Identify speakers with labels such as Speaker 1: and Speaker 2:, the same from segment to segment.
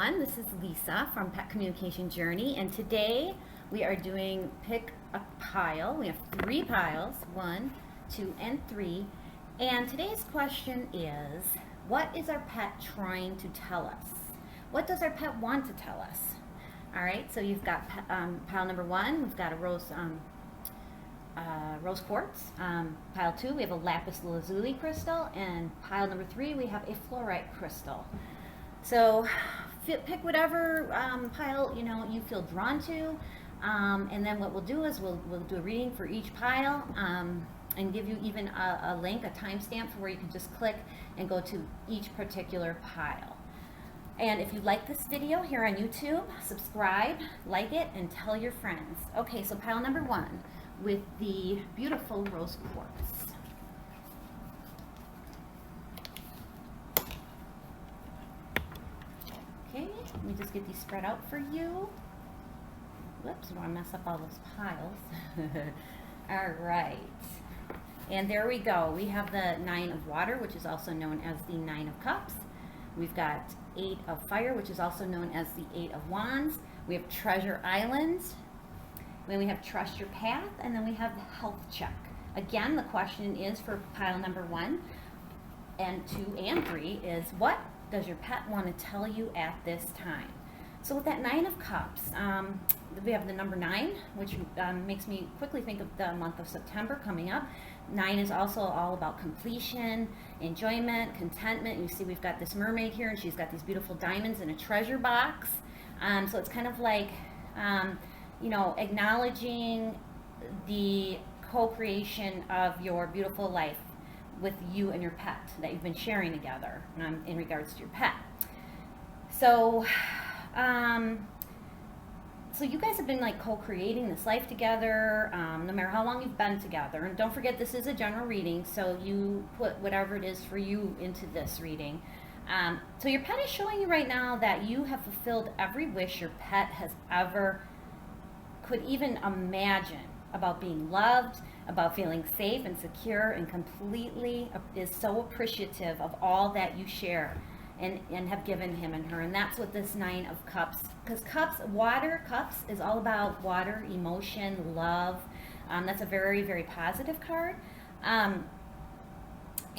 Speaker 1: everyone. This is Lisa from Pet Communication Journey, and today we are doing pick a pile. We have 3 piles, 1, 2, and 3. And today's question is, what is our pet trying to tell us? What does our pet want to tell us? All right, so you've got pile number 1. We've got a rose quartz. Pile 2, we have a lapis lazuli crystal, and pile number 3, we have a fluorite crystal. So pick whatever pile you feel drawn to, and then what we'll do is we'll do a reading for each pile, and give you even a link, a timestamp for where you can just click and go to each particular pile. And if you like this video here on YouTube, subscribe, like it, and tell your friends. Okay, so pile number 1 with the beautiful rose quartz. Okay, let me just get these spread out for you. Whoops, I don't want to mess up all those piles. All right, and there we go. We have the 9 of water, which is also known as the 9 of cups. We've got 8 of fire, which is also known as the 8 of wands. We have treasure island. Then we have trust your path, and then we have the health check. Again, the question is for pile number 1 and 2 and 3 is, what does your pet want to tell you at this time? So with that 9 of cups, we have the number 9, which makes me quickly think of the month of September coming up. 9 is also all about completion, enjoyment, contentment. You see we've got this mermaid here, and she's got these beautiful diamonds in a treasure box. So it's kind of like, acknowledging the co-creation of your beautiful life with you and your pet that you've been sharing together in regards to your pet. So, so you guys have been like co-creating this life together, no matter how long you've been together. And don't forget, this is a general reading, so you put whatever it is for you into this reading. So your pet is showing you right now that you have fulfilled every wish your pet has ever could even imagine about being loved, about feeling safe and secure, and completely is so appreciative of all that you share and have given him and her. And that's what this 9 of cups, because cups is all about water, emotion, love. That's a very, very positive card.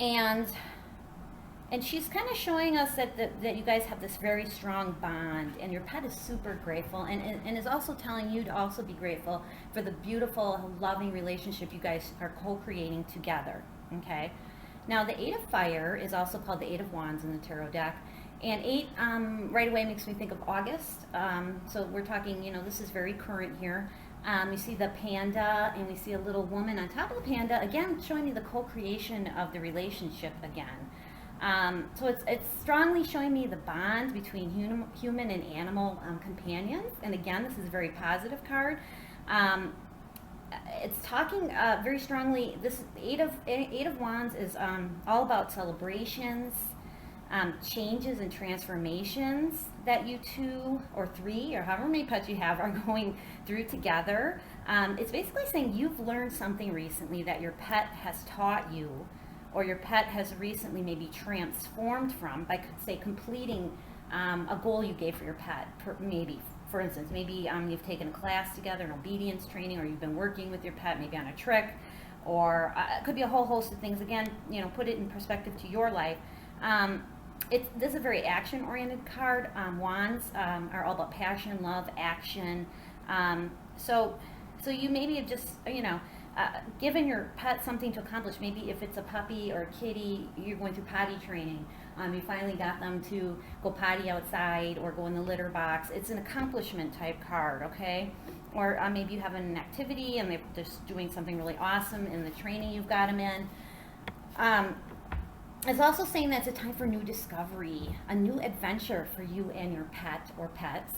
Speaker 1: And she's kind of showing us that you guys have this very strong bond, and your pet is super grateful, and is also telling you to also be grateful for the beautiful, loving relationship you guys are co-creating together, okay? Now, the 8 of fire is also called the 8 of wands in the tarot deck, and 8 right away makes me think of August, so we're talking, this is very current here. We see the panda, and we see a little woman on top of the panda, again, showing me the co-creation of the relationship again. So it's strongly showing me the bond between human and animal companions. And again, this is a very positive card. It's talking very strongly. This eight of wands is all about celebrations, changes and transformations that you 2 or 3 or however many pets you have are going through together. It's basically saying you've learned something recently that your pet has taught you, or your pet has recently maybe transformed from, by, say, completing a goal you gave for your pet. Maybe, for instance, maybe you've taken a class together, an obedience training, or you've been working with your pet maybe on a trick, or it could be a whole host of things. Again, put it in perspective to your life. This is a very action-oriented card. Wands are all about passion, love, action. So you maybe have just, given your pet something to accomplish. Maybe if it's a puppy or a kitty, you're going through potty training. You finally got them to go potty outside or go in the litter box. It's an accomplishment type card, okay? Or maybe you have an activity and they're just doing something really awesome in the training you've got them in. It's also saying that it's a time for new discovery, a new adventure for you and your pet or pets.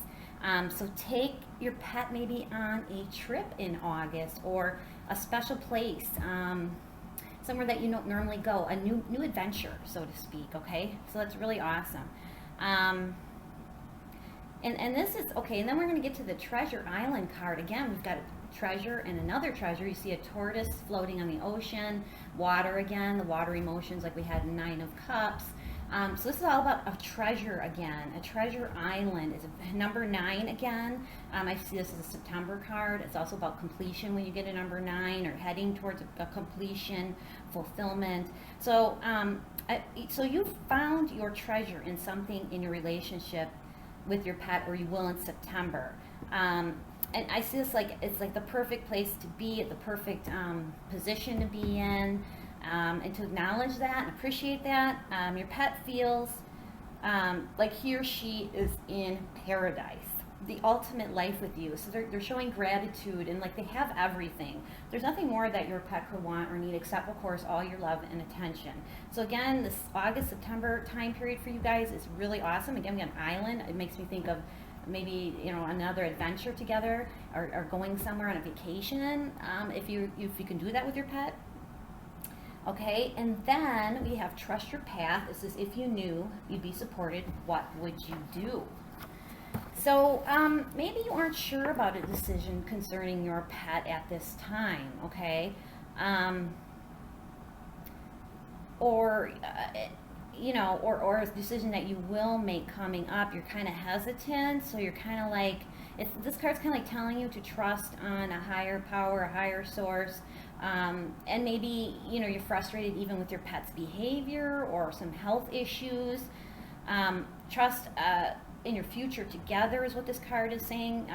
Speaker 1: So take your pet maybe on a trip in August, or a special place, somewhere that you don't normally go, a new adventure, so to speak, okay? So that's really awesome. And this is, okay, and then we're going to get to the treasure island card. Again, we've got a treasure and another treasure. You see a tortoise floating on the ocean, water again, the water emotions like we had in 9 of cups. So this is all about a treasure again. A treasure island is number 9 again. I see this as a September card. It's also about completion when you get a number 9, or heading towards a completion, fulfillment. So, so you found your treasure in something in your relationship with your pet, or you will in September. And I see this like it's like the perfect place to be, at the perfect position to be in. And to acknowledge that and appreciate that. Your pet feels like he or she is in paradise, the ultimate life with you. So they're showing gratitude, and like they have everything. There's nothing more that your pet could want or need, except of course all your love and attention. So again, this August, September time period for you guys is really awesome. Again, we got an island. It makes me think of maybe, you know, another adventure together, or going somewhere on a vacation, if you can do that with your pet. Okay, and then we have trust your path. This is if you knew you'd be supported, what would you do? So maybe you aren't sure about a decision concerning your pet at this time, okay? You know, or a decision that you will make coming up, you're kind of hesitant, so you're kind of like, if this card's kind of like telling you to trust on a higher power, a higher source, and maybe, you know, you're frustrated even with your pet's behavior or some health issues. Trust in your future together is what this card is saying.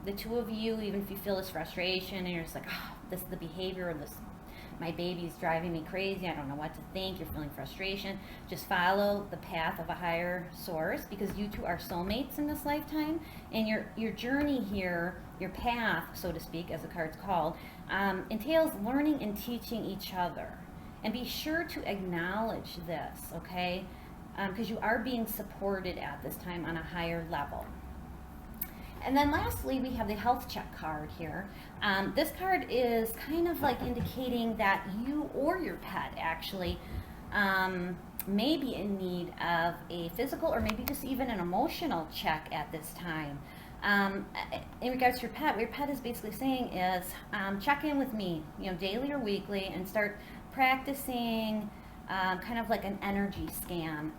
Speaker 1: The two of you, even if you feel this frustration and you're just like, oh, this is the behavior of this, my baby's driving me crazy, I don't know what to think, you're feeling frustration, just follow the path of a higher source, because you two are soulmates in this lifetime, and your journey here, your path, so to speak, as the card's called, entails learning and teaching each other. And be sure to acknowledge this, okay? Because you are being supported at this time on a higher level. And then lastly, we have the health check card here. This card is kind of like indicating that you or your pet actually may be in need of a physical, or maybe just even an emotional check at this time. In regards to your pet is basically saying is, check in with me, you know, daily or weekly, and start practicing kind of like an energy scan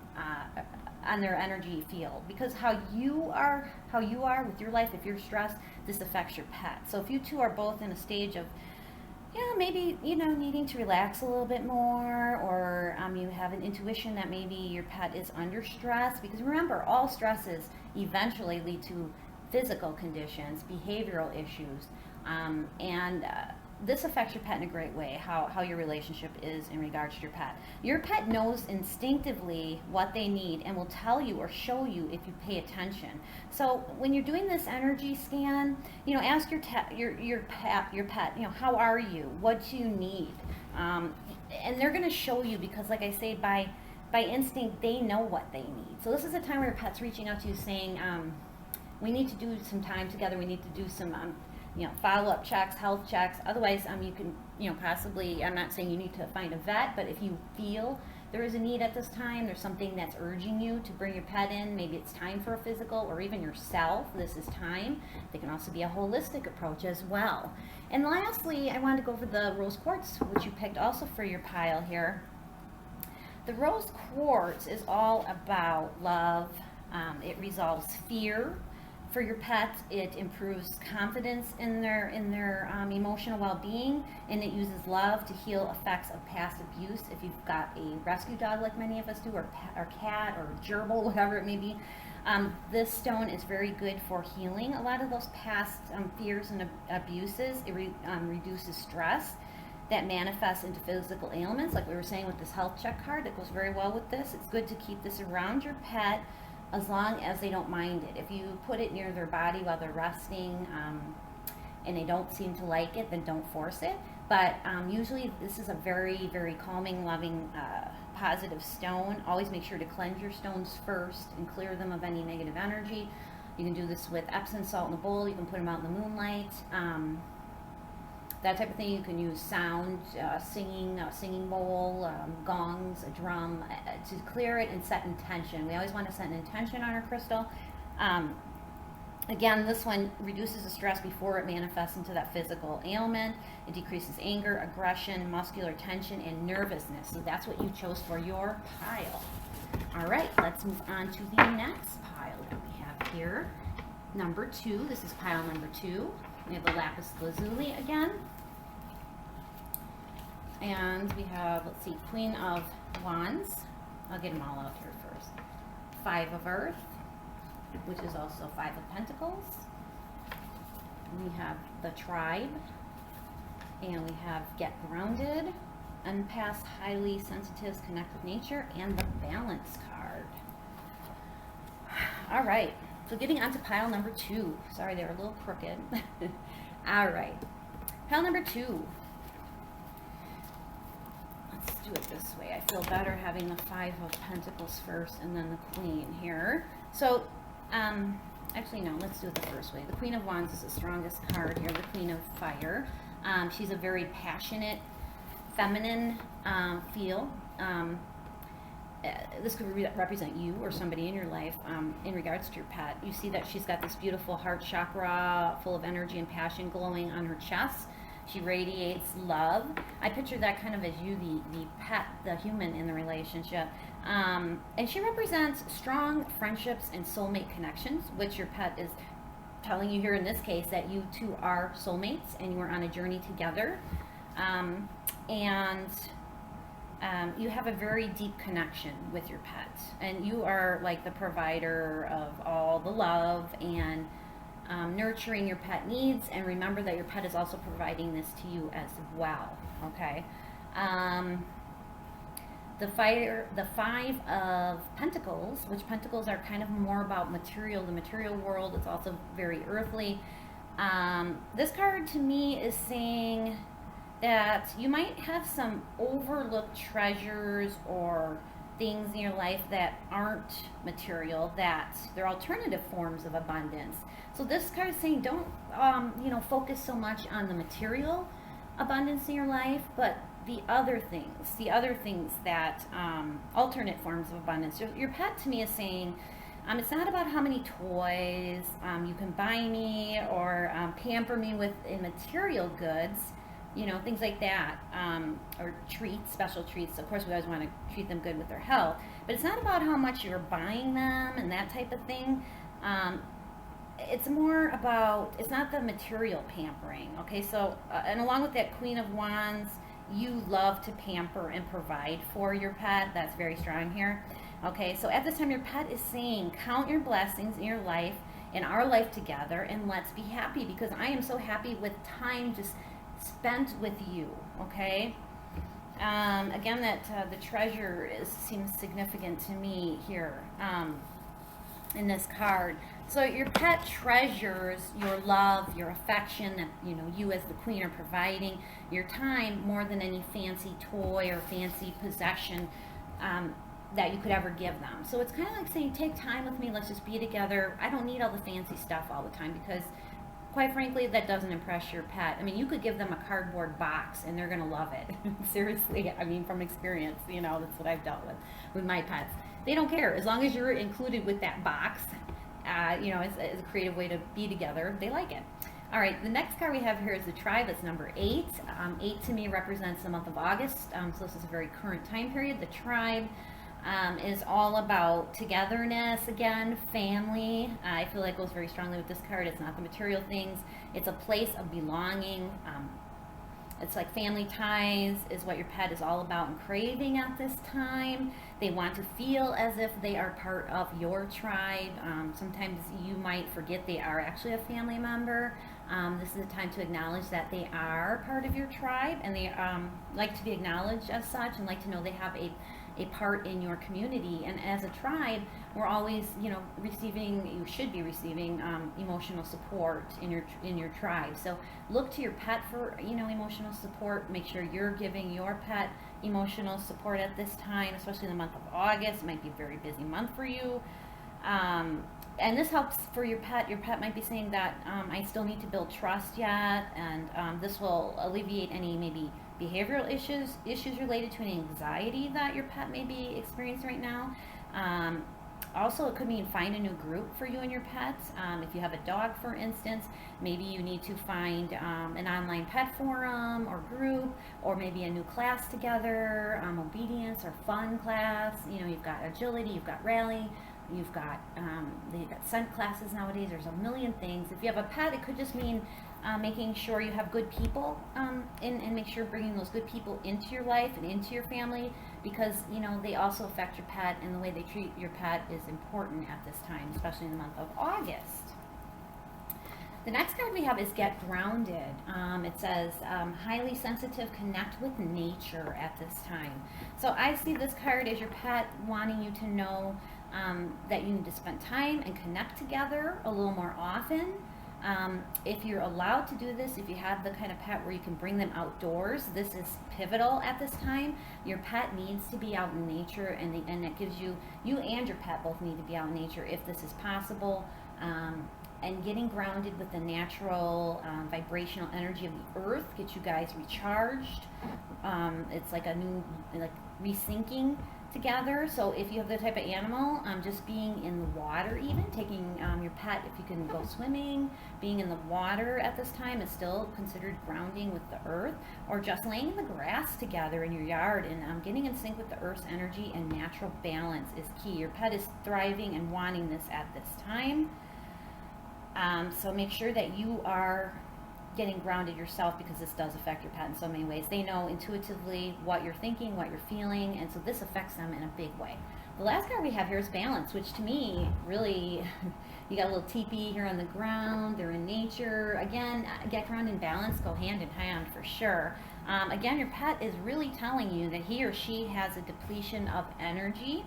Speaker 1: on their energy field, because how you are with your life, if you're stressed, this affects your pet. So if you two are both in a stage of, yeah, maybe, you know, needing to relax a little bit more, or you have an intuition that maybe your pet is under stress, because remember, all stresses eventually lead to physical conditions, behavioral issues, and this affects your pet in a great way, how your relationship is in regards to your pet. Your pet knows instinctively what they need and will tell you or show you if you pay attention. So when you're doing this energy scan, you know, ask your pet, you know, how are you? What do you need? And they're going to show you, because like I say, by instinct, they know what they need. So this is a time where your pet's reaching out to you saying, we need to do some time together. We need to do some you know, follow-up checks, health checks. Otherwise, you can, you know, possibly, I'm not saying you need to find a vet, but if you feel there is a need at this time, there's something that's urging you to bring your pet in, maybe it's time for a physical, or even yourself, this is time. They can also be a holistic approach as well. And lastly, I wanted to go over the rose quartz, which you picked also for your pile here. The rose quartz is all about love. It resolves fear. For your pets, it improves confidence in their emotional well-being, and it uses love to heal effects of past abuse. If you've got a rescue dog, like many of us do, or cat, or gerbil, whatever it may be, this stone is very good for healing a lot of those past fears and abuses. It reduces stress that manifests into physical ailments, like we were saying with this health check card. That goes very well with this. It's good to keep this around your pet, as long as they don't mind it. If you put it near their body while they're resting, and they don't seem to like it, then don't force it. But usually this is a very, very calming, loving, positive stone. Always make sure to cleanse your stones first and clear them of any negative energy. You can do this with Epsom salt in a bowl. You can put them out in the moonlight. That type of thing. You can use sound, singing, a singing bowl, gongs, a drum, to clear it and set intention. We always want to set an intention on our crystal. Again, this one reduces the stress before it manifests into that physical ailment. It decreases anger, aggression, muscular tension, and nervousness. So that's what you chose for your pile. All right, let's move on to the next pile that we have here. Number 2, this is pile number 2. We have the lapis lazuli again. And we have, let's see, Queen of Wands. I'll get them all out here first. 5 of Earth, which is also 5 of Pentacles. We have the Tribe. And we have Get Grounded, Empath, Highly Sensitive, Connect with Nature, and the Balance card. All right, so getting onto pile number 2. Sorry, they were a little crooked. All right, pile number 2. Let's do it this way. I feel better having the 5 of Pentacles first and then the Queen here. So, actually no, let's do it the first way. The Queen of Wands is the strongest card here, the Queen of Fire. She's a very passionate, feminine feel. This could represent you or somebody in your life in regards to your pet. You see that she's got this beautiful heart chakra full of energy and passion glowing on her chest. She radiates love. I picture that kind of as you, the pet, the human in the relationship. And she represents strong friendships and soulmate connections, which your pet is telling you here in this case that you two are soulmates and you are on a journey together. You have a very deep connection with your pet, and you are like the provider of all the love and nurturing your pet needs. And remember that your pet is also providing this to you as well. Okay. The 5 of Pentacles, which Pentacles are kind of more about material, the material world. It's also very earthly. This card to me is saying that you might have some overlooked treasures or things in your life that aren't material, that they're alternative forms of abundance. So this card is saying don't focus so much on the material abundance in your life, but the other things that alternate forms of abundance. Your pet to me is saying it's not about how many toys you can buy me or pamper me with in material goods, things like that, or treats, special treats. Of course, we always want to treat them good with their health, but it's not about how much you're buying them and that type of thing. It's more about, it's not the material pampering, okay? So, and along with that Queen of Wands, you love to pamper and provide for your pet. That's very strong here. Okay, so at this time, your pet is saying, count your blessings in your life, in our life together, and let's be happy, because I am so happy with time just spent with you, okay? Again, that the treasure seems significant to me here in this card. So your pet treasures your love, your affection that you as the queen are providing, your time more than any fancy toy or fancy possession that you could ever give them. So it's kind of like saying, take time with me, let's just be together. I don't need all the fancy stuff all the time, because quite frankly, that doesn't impress your pet. I mean, you could give them a cardboard box and they're gonna love it. Seriously, I mean, from experience, that's what I've dealt with my pets. They don't care, as long as you're included with that box. As a creative way to be together, they like it. All right, the next card we have here is the Tribe. That's number 8. 8 to me represents the month of August, so this is a very current time period. The Tribe is all about togetherness, again, family. I feel like goes very strongly with this card. It's not the material things. It's a place of belonging. It's like family ties is what your pet is all about and craving at this time. They want to feel as if they are part of your tribe. Sometimes you might forget they are actually a family member. This is a time to acknowledge that they are part of your tribe, and they like to be acknowledged as such, and like to know they have a part in your community. And as a tribe, we're always, you should be receiving emotional support in your tribe. So look to your pet for, emotional support. Make sure you're giving your pet emotional support at this time, especially in the month of August. It might be a very busy month for you. And this helps for your pet. Your pet might be saying that I still need to build trust yet, and this will alleviate any maybe behavioral issues related to an anxiety that your pet may be experiencing right now. Also, it could mean find a new group for you and your pets. If you have a dog, for instance, maybe you need to find an online pet forum or group, or maybe a new class together, obedience or fun class. You know, you've got agility, you've got rally, you've got they've got scent classes nowadays. There's a million things. If you have a pet, it could just mean making sure you have good people and make sure bringing those good people into your life and into your family, because you know they also affect your pet, and the way they treat your pet is important at this time, especially in the month of August. The next card we have is Get Grounded. It says, highly sensitive, connect with nature at this time. So I see this card as your pet wanting you to know that you need to spend time and connect together a little more often. If you're allowed to do this, if you have the kind of pet where you can bring them outdoors, this is pivotal at this time. Your pet needs to be out in nature, and it gives you and your pet both need to be out in nature if this is possible. And getting grounded with the natural vibrational energy of the earth gets you guys recharged. It's like a new, like resyncing together. So if you have the type of animal, just being in the water, even taking your pet, if you can go swimming, being in the water at this time is still considered grounding with the earth, or just laying in the grass together in your yard and getting in sync with the earth's energy and natural balance is key. Your pet is thriving and wanting this at this time. So make sure that you are getting grounded yourself, because this does affect your pet in so many ways. They know intuitively what you're thinking, what you're feeling, and so this affects them in a big way. The last card we have here is Balance, which to me, really, you got a little teepee here on the ground, they're in nature. Again, Get Grounded and Balance go hand in hand for sure. Again, your pet is really telling you that he or she has a depletion of energy.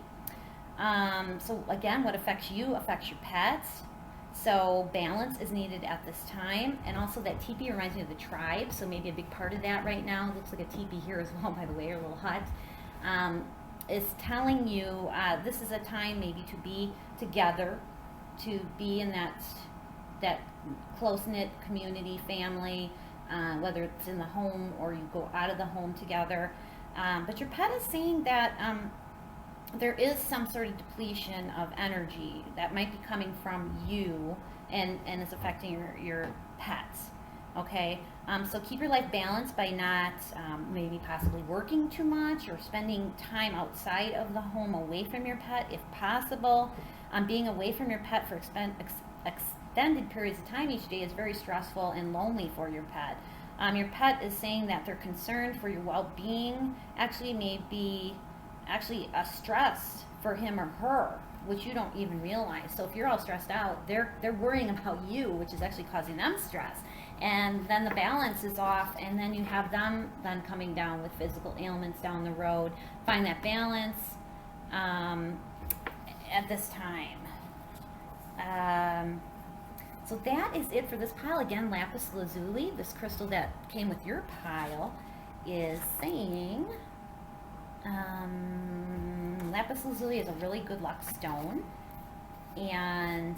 Speaker 1: So again, what affects you affects your pets. So balance is needed at this time. And also that teepee reminds me of the tribe, so maybe a big part of that right now, looks like a teepee here as well, by the way, or a little hut, is telling you this is a time maybe to be together, to be in that close-knit community, family, whether it's in the home or you go out of the home together. But your pet is saying that there is some sort of depletion of energy that might be coming from you and is affecting your pets. Okay, so keep your life balanced by not maybe possibly working too much or spending time outside of the home away from your pet if possible. Being away from your pet for extended periods of time each day is very stressful and lonely for your pet. Your pet is saying that they're concerned for your well-being, actually may be a stress for him or her, which you don't even realize. So if you're all stressed out, they're worrying about you, which is actually causing them stress. And then the balance is off, and then you have them then coming down with physical ailments down the road. Find that balance at this time. So that is it for this pile. Again, lapis lazuli, this crystal that came with your pile, is saying lapis lazuli is a really good luck stone, and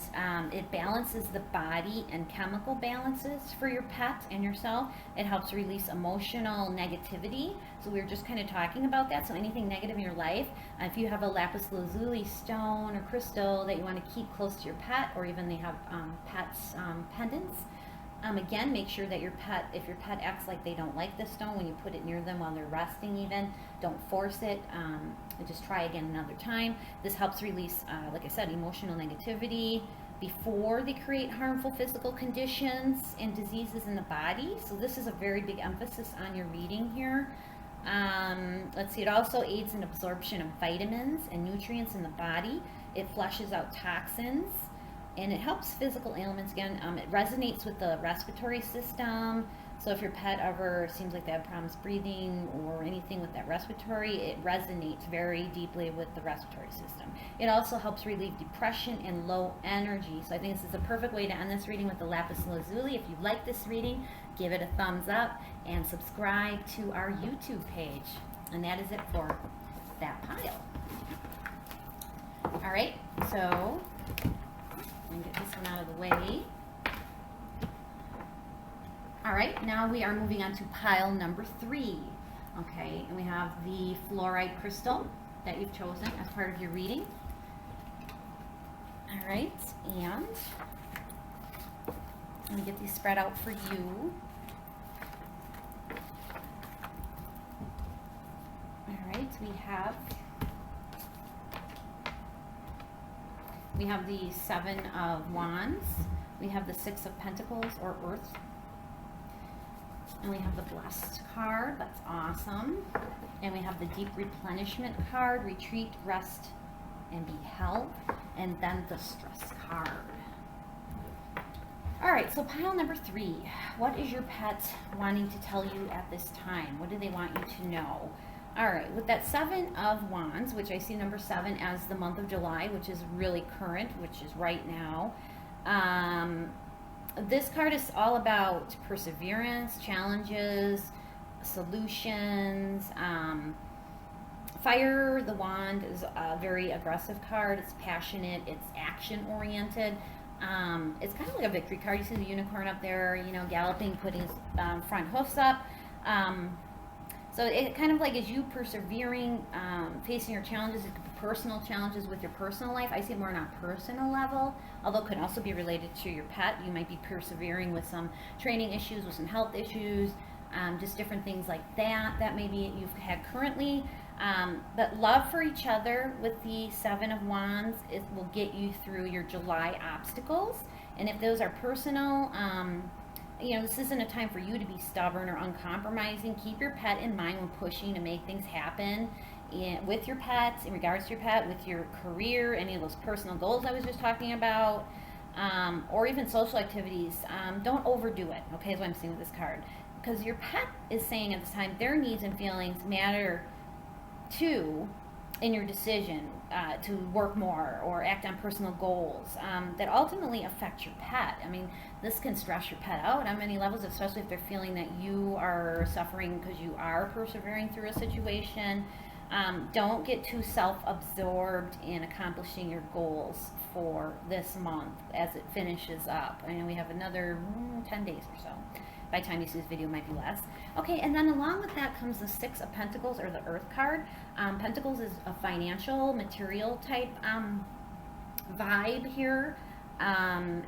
Speaker 1: it balances the body and chemical balances for your pet and yourself. It helps release emotional negativity, so we were just kind of talking about that. So anything negative in your life, if you have a lapis lazuli stone or crystal that you want to keep close to your pet, or even they have pets pendants, again, make sure that if your pet acts like they don't like this stone when you put it near them while they're resting even, don't force it. Just try again another time. This helps release, like I said, emotional negativity before they create harmful physical conditions and diseases in the body. So this is a very big emphasis on your reading here. Let's see, it also aids in absorption of vitamins and nutrients in the body. It flushes out toxins, and it helps physical ailments. Again, it resonates with the respiratory system. So if your pet ever seems like they have problems breathing or anything with that respiratory, it resonates very deeply with the respiratory system. It also helps relieve depression and low energy. So I think this is a perfect way to end this reading with the lapis lazuli. If you like this reading, give it a thumbs up and subscribe to our YouTube page. And that is it for that pile. All right, so let me get this one out of the way. All right, now we are moving on to pile number 3. Okay, and we have the fluorite crystal that you've chosen as part of your reading. right, and let me get these spread out for you. All right, we have the Seven of Wands, we have the Six of Pentacles or Earth, and we have the Blessed card. That's awesome. And we have the Deep Replenishment card, Retreat, Rest, and Be Held, and then the Stress card. All right, so pile number 3. What is your pet wanting to tell you at this time? What do they want you to know? All right, with that Seven of Wands, which I see number 7 as the month of July, which is really current, which is right now. This card is all about perseverance, challenges, solutions. Fire, the wand, is a very aggressive card. It's passionate. It's action-oriented. It's kind of like a victory card. You see the unicorn up there, you know, galloping, putting his front hoofs up. So it kind of like as you persevering, facing your challenges, it could be personal challenges with your personal life. I see it more on a personal level, although it could also be related to your pet. You might be persevering with some training issues, with some health issues, just different things like that maybe you've had currently. But love for each other with the Seven of Wands, it will get you through your July obstacles. And if those are personal, you know, this isn't a time for you to be stubborn or uncompromising. Keep your pet in mind when pushing to make things happen with your pets, in regards to your pet, with your career, any of those personal goals I was just talking about, or even social activities. Don't overdo it, okay, is what I'm saying with this card. Because your pet is saying at this time their needs and feelings matter too in your decision to work more or act on personal goals that ultimately affect your pet. I mean, this can stress your pet out on many levels, especially if they're feeling that you are suffering because you are persevering through a situation. Don't get too self-absorbed in accomplishing your goals for this month as it finishes up. I know we have another 10 days or so. By the time you see this video, it might be less. Okay, and then along with that comes the Six of Pentacles, or the Earth card. Pentacles is a financial, material type vibe here.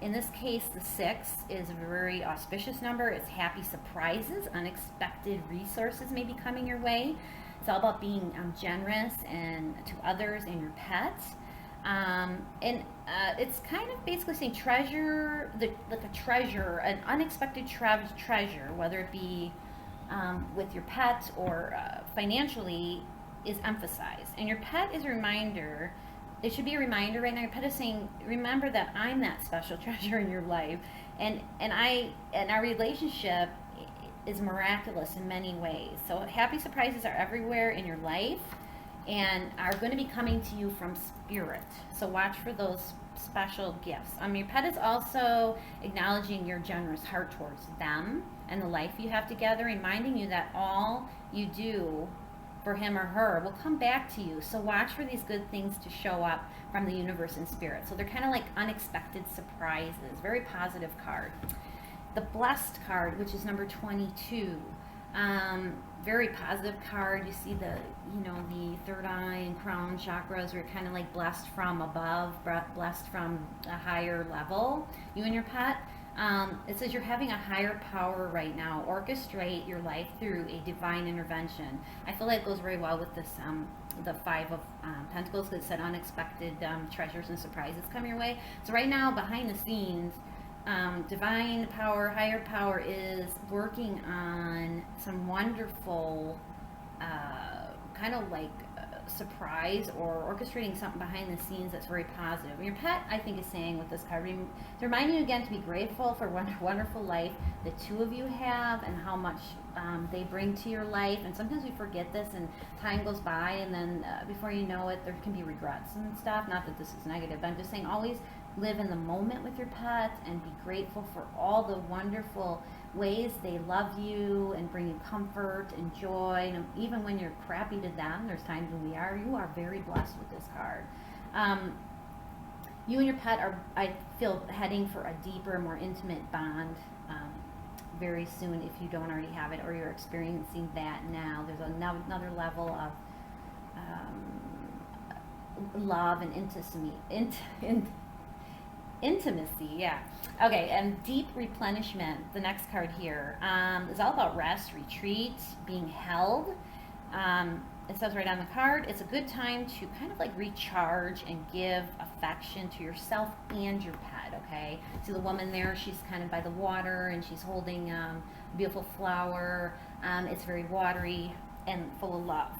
Speaker 1: In this case, the 6 is a very auspicious number. It's happy surprises, unexpected resources may be coming your way. It's all about being generous and to others and your pets. It's kind of basically saying treasure, like a treasure, an unexpected treasure, whether it be with your pet or financially, is emphasized. And your pet is a reminder. It should be a reminder right now. Your pet is saying, remember that I'm that special treasure in your life, and our relationship is miraculous in many ways. So happy surprises are everywhere in your life and are going to be coming to you from spirit. So watch for those special gifts. Your pet is also acknowledging your generous heart towards them and the life you have together, reminding you that all you do for him or her will come back to you. So watch for these good things to show up from the universe and spirit. So they're kind of like unexpected surprises. Very positive card. The Blessed card, which is number 22. Very positive card. You see the third eye and crown chakras are kind of like blessed from above, blessed from a higher level. You and your pet. It says you're having a higher power right now. Orchestrate your life through a divine intervention. I feel like it goes very well with this, the Five of Pentacles, because it said unexpected treasures and surprises come your way. So right now, behind the scenes, divine power, higher power is working on some wonderful kind of like surprise or orchestrating something behind the scenes that's very positive. And your pet, I think, is saying with this card, to remind you again to be grateful for what wonderful life the two of you have and how much they bring to your life. And sometimes we forget this and time goes by, and then before you know it, there can be regrets and stuff. Not that this is negative, but I'm just saying always live in the moment with your pet and be grateful for all the wonderful ways they love you and bring you comfort and joy. And even when you're crappy to them, there's times when you are very blessed with this card. You and your pet are, I feel, heading for a deeper, more intimate bond very soon if you don't already have it or you're experiencing that now. There's another level of love and intimacy Intimacy, yeah. Okay, and deep replenishment, the next card here, is all about rest, retreat, being held. It says right on the card, it's a good time to kind of like recharge and give affection to yourself and your pet, okay? See the woman there, she's kind of by the water and she's holding a beautiful flower. It's very watery and full of love.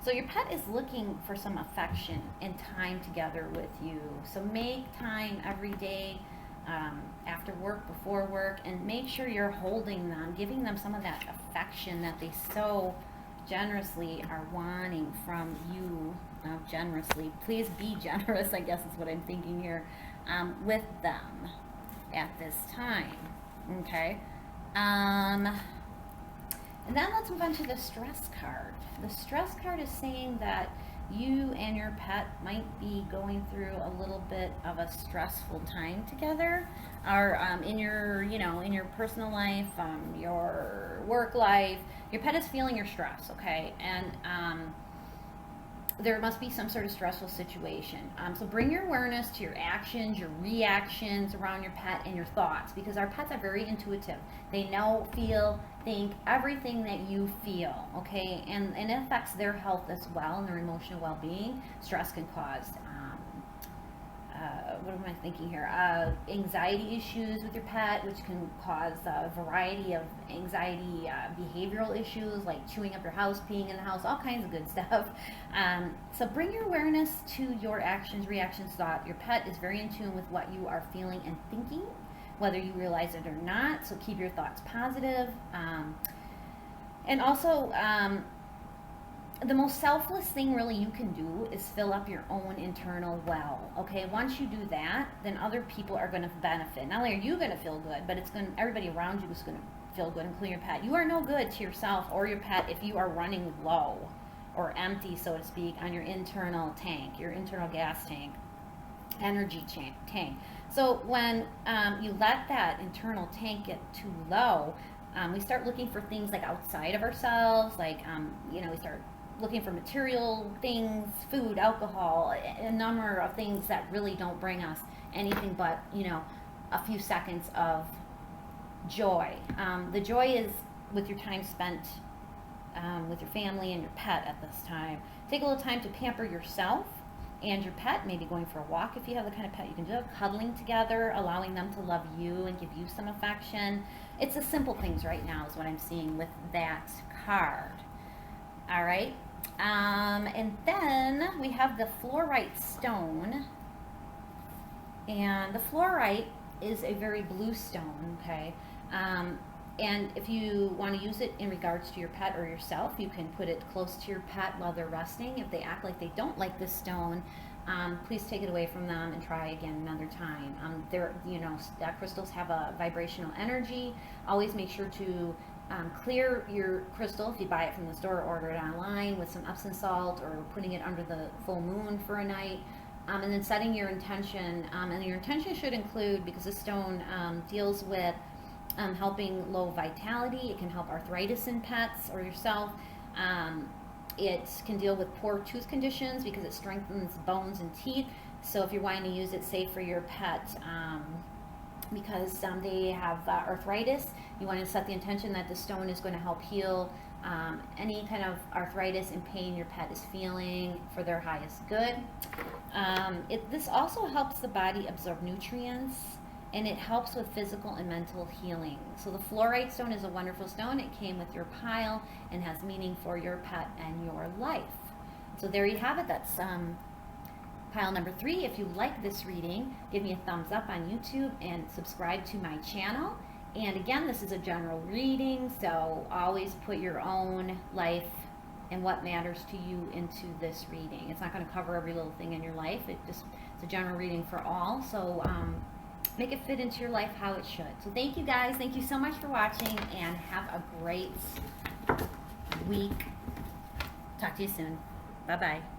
Speaker 1: So your pet is looking for some affection and time together with you. So make time every day, after work, before work, and make sure you're holding them, giving them some of that affection that they so generously are wanting from you. Generously. Please be generous, I guess is what I'm thinking here, with them at this time. Okay? And then let's move on to the stress card. The stress card is saying that you and your pet might be going through a little bit of a stressful time together, or in your, in your personal life, your work life. Your pet is feeling your stress, okay? And there must be some sort of stressful situation. So bring your awareness to your actions, your reactions around your pet, and your thoughts, because our pets are very intuitive. They know, feel, think everything that you feel, okay? And it affects their health as well and their emotional well-being. Stress can cause what am I thinking here? Anxiety issues with your pet, which can cause a variety of anxiety behavioral issues like chewing up your house, peeing in the house, all kinds of good stuff. So bring your awareness to your actions, reactions, thought. Your pet is very in tune with what you are feeling and thinking, whether you realize it or not. So keep your thoughts positive. And also, the most selfless thing really you can do is fill up your own internal well, okay? Once you do that, then other people are going to benefit. Not only are you going to feel good, but everybody around you is going to feel good, including your pet. You are no good to yourself or your pet if you are running low or empty, so to speak, on your internal tank, your internal gas tank, energy tank. So when you let that internal tank get too low, we start looking for things like outside of ourselves, like, we start looking for material things, food, alcohol, a number of things that really don't bring us anything but, a few seconds of joy. The joy is with your time spent with your family and your pet at this time. Take a little time to pamper yourself and your pet, maybe going for a walk if you have the kind of pet you can do it, cuddling together, allowing them to love you and give you some affection. It's the simple things right now is what I'm seeing with that card. All right. And then we have the fluorite stone, and the fluorite is a very blue stone, okay? And if you want to use it in regards to your pet or yourself, you can put it close to your pet while they're resting. If they act like they don't like this stone, please take it away from them and try again another time. Crystals have a vibrational energy. Always make sure to clear your crystal if you buy it from the store or order it online with some Epsom salt, or putting it under the full moon for a night. And then setting your intention. And your intention should include, because this stone deals with helping low vitality. It can help arthritis in pets or yourself. It can deal with poor tooth conditions because it strengthens bones and teeth. So if you're wanting to use it, say for your pet, because they have arthritis, you want to set the intention that the stone is going to help heal any kind of arthritis and pain your pet is feeling for their highest good. This also helps the body absorb nutrients, and it helps with physical and mental healing. So the fluorite stone is a wonderful stone. It came with your pile and has meaning for your pet and your life. So there you have it. That's pile number 3. If you like this reading, give me a thumbs up on YouTube and subscribe to my channel. And again, this is a general reading, so always put your own life and what matters to you into this reading. It's not going to cover every little thing in your life. It's a general reading for all. So make it fit into your life how it should. So thank you guys. Thank you so much for watching, and have a great week. Talk to you soon. Bye-bye.